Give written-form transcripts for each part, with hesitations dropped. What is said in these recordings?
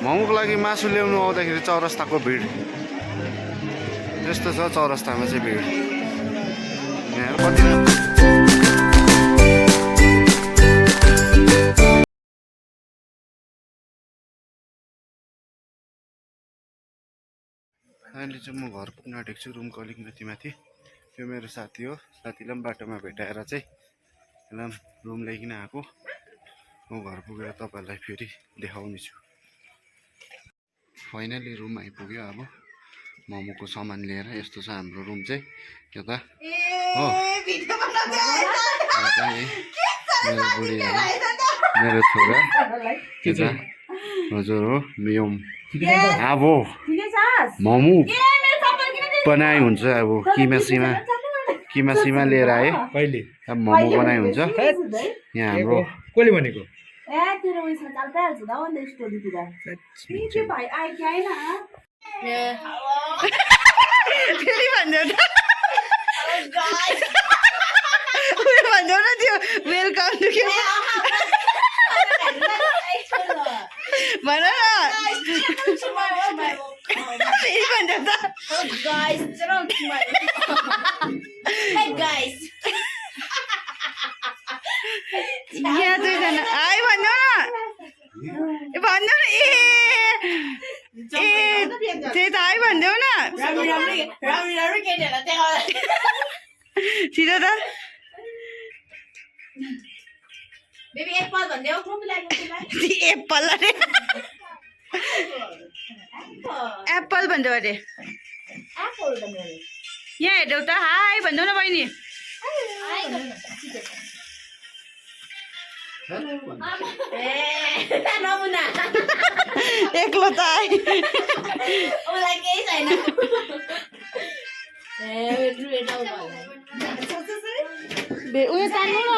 मोमोको लागि मासु ल्याउनु आउँदाखेरि चौरस्ताको भिड यस्तो छ। चौरस्तामा चाहिँ भिड यहाँ कति अहिले चाहिँ म घर पुग्न आँटेको छु रुमको अलिक माथि। त्यो मेरो साथी हो, साथीलाई पनि बाटोमा भेटाएर चाहिँ यसलाई रुम ल्याइकन आएको। म घर पुगेर तपाईँहरूलाई फेरि देखाउने छु। फाइनली रुम आइपुग्यो। अब मोमोको सामान लिएर यस्तो छ हाम्रो रुम चाहिँ यता हो। मेरो बुढी मेरो छोरा यता हजुर हो मियोम। अब मोमो बनाइ हुन्छ। अब किमा सिमा लिएर आयो। कहिले अब मोमो बनाइ हुन्छ। यहाँ हाम्रो कसले भनेको तेरो उयसमा चाल पाइहाल्छ त अन्त स्टोरीतिर के भाइ आइ के आएन फेरि भन्देऊ न भन्देऊ न त्यो वेलकम टु के भन न फेरि भन्देऊ त यहाँ दुईजना आइ भन्देऊ न भन्देऊ न ए त्यही त आइ भन्देऊ न छिटो त एप्पल अरे एप्पल भन्देऊ अरे यहाँ हेर्देऊ त हाई भन्देऊ न बहिनी एक्लो त आइ उयो तान्नु न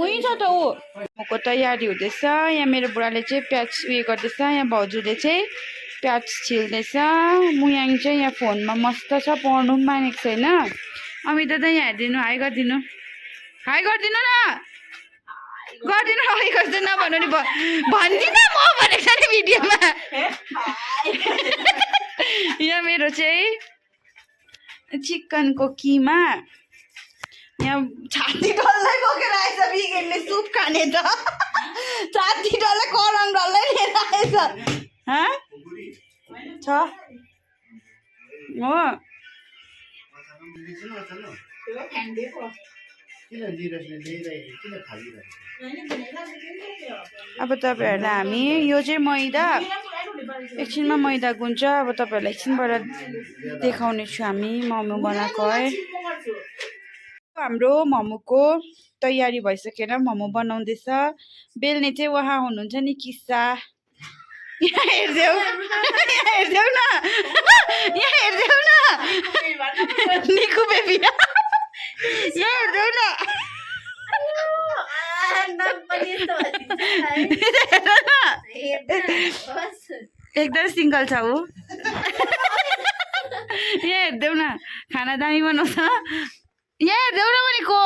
उहीँ छ त ऊ मोमोको तयारी हुँदैछ। यहाँ मेरो बुढाले चाहिँ प्याज उयो गर्दैछ। यहाँ भाउजूले चाहिँ प्याज छिल्दैछ। मुयाङ चाहिँ यहाँ फोनमा मस्त छ, पढ्नु पनि मानेको छैन। अमित त यहाँ हेरिदिनु, हाई गरिदिनु, हाई गरिदिनु न, गरिदिनु हाई गरिदिनु नभन्नु नि भन्दिनँ म भनेको छ नि भिडियोमा। यहाँ मेरो चाहिँ चिकनको किमा, यहाँ छाती डल्लै बोकेर आएछ बिगेनले सुप खाने त छाती डल्लै करङ डल्लै लिएर आएछ छ हो। अब तपाईँहरूलाई हामी यो चाहिँ मैदा एकछिनमा मैदा गुन्छ। अब तपाईँहरूलाई एकछिनबाट देखाउने छु हामी मोमो बनाएको है। हाम्रो मोमोको तयारी भइसकेर मोमो बनाउँदैछ। बेल्ने चाहिँ उहाँ हुनुहुन्छ निकिसा। यहाँ हेर्देऊ, यहाँ हेर्देऊ न, यहाँ हेर्देऊ न निकु बेबी, यहाँ हेर्देऊ न एकदम सिङ्गल छ ऊ। यहाँ हेर्देऊ न खाना दामी बनाउँछ। यहाँ हेर्देऊ न भनेको।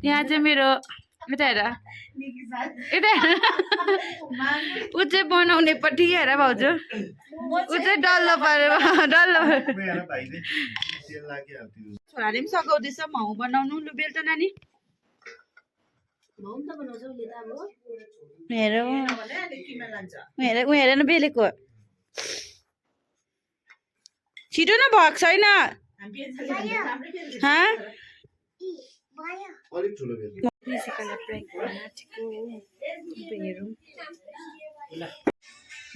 यहाँ चाहिँ मेरो यता हेर, यता ऊ चाहिँ बनाउनेपट्टि हेर भाउजू, ऊ चाहिँ डल्लो पारेर डल्लो। छोराले पनि सघाउँदैछ मोमो बनाउनु। लु बेल त नानी, हेर हेर ऊ हेर न बेलेको। छिटो न भएको छैन।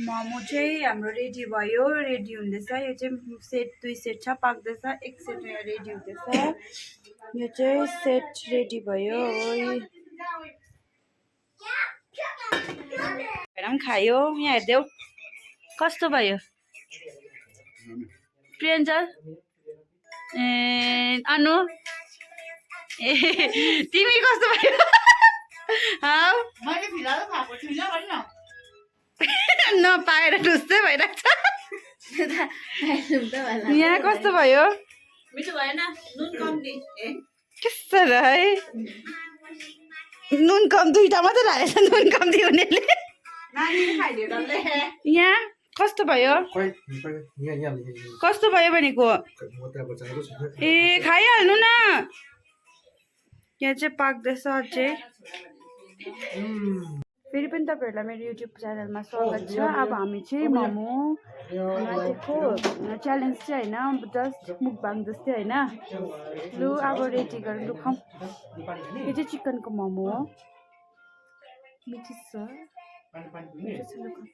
मोमो चाहिँ हाम्रो रेडी भयो, रेडी हुँदैछ। यो चाहिँ सेट 2 सेट छ, पाक्दैछ। 1 सेट रेडी हुँदैछ। यो चाहिँ सेट रेडी भयो। पनि खायो। यहाँ हेर्देऊ कस्तो भयो प्रियञ्जल। ए अनु ए तिमी कस्तो भयो हाउ मैले फिलहाल खाएको छुइनँ भन्न नपाएर ढुस्सै भइरहेको छ यहाँ कस्तो भयो मिठो भएन नुन कम्ती कस्तो र है नुन कम दुईटा मात्रै हालेछ नुन कम्ती हुनेले नानीले खाइदियो डल्लै यहाँ कस्तो भयो कस्तो भयो भनेको ए खाइहाल्नु न यहाँ चाहिँ पाक्दैछ अझै फेरि पनि तपाईँहरूलाई मेरो युट्युब च्यानलमा स्वागत छ अब हामी चाहिँ मोमो बनाएको च्यालेन्ज चाहिँ होइन जस्ट मुकबाङ जस्तै होइन लु अब रेडी गरेर लु खाउँ यो चाहिँ चिकनको मोमो हो मिठो छ लु खाउँ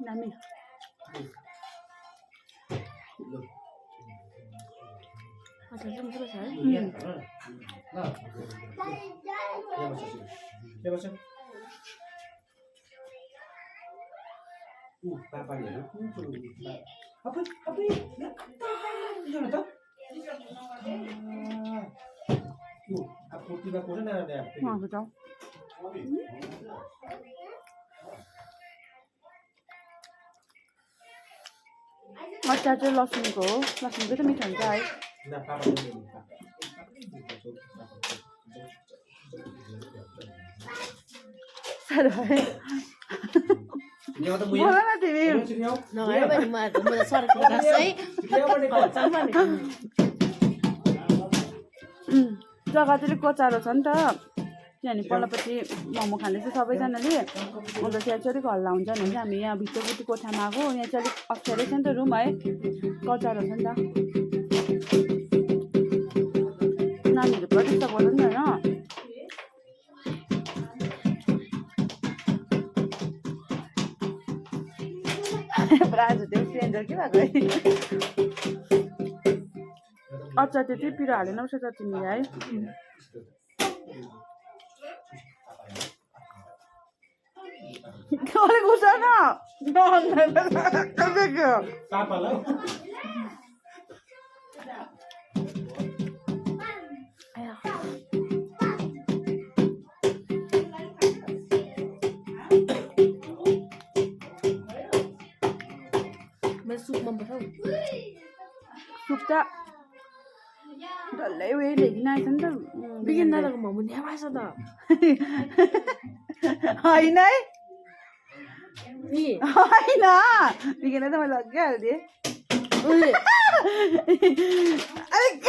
दामी अच्छा चाहिँ मिठो छ है अचार चाहिँ लसुनको हो लसुनको त मिठो हुन्छ है साह्रो है बोल न तिमी जग्गातिर कचारो छ नि त किनभने पल्लोपट्टि मोमो खाने चाहिँ सबैजनाले अन्त त्यहाँ चाहिँ अलिक हल्ला हुन्छ भने चाहिँ हामी यहाँ भित्रपट्टि कोठामा आएको यहाँ चाहिँ अलिक अप्ठ्यारै छ नि त रुम है कचारो छ नि त नानीहरू पनि त बोल्नु नि होइन आज त्यो सेन्जर के भएको है अचार त्यति पिरो हालेन उसो त तिमी है अलिक उसा न सुप त डल्लै उयो ल्याइकन आएछ नि त बिगिन दादाको मोमो न्यामा छ त होइन है नि होइन बिगिन त मैले अघि हालिदिएँ अलिक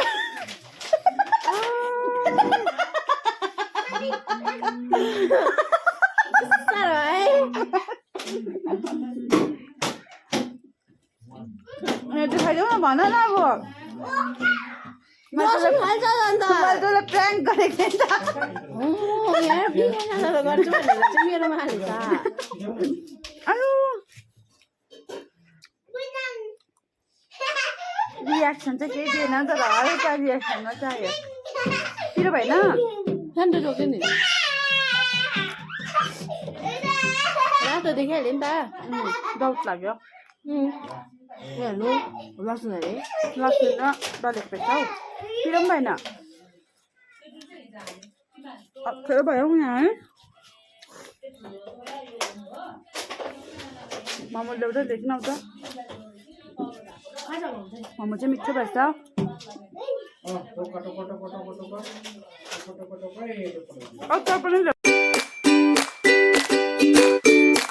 देखाइदेऊ न भन न अब मैले तँलाई प्र्याङ्क गरेको थिएँ नि त रियाक्सन चाहिँ केही दिएन तर हल्का रियाक्सन मात्रै आयो पिरो भएन शान्त जोक्यो नि रातो देखिहाल्यो नि त डाउट लाग्यो हेर्नु लसुन अरे लसुन र डलेको रहेछ हौ पिरो पनि भएन अप्ठ्यारो भयो यहाँ है मोमो ल्याउँदै देखिन आउँछ मोमो चाहिँ मिठो भएछ अचार पनि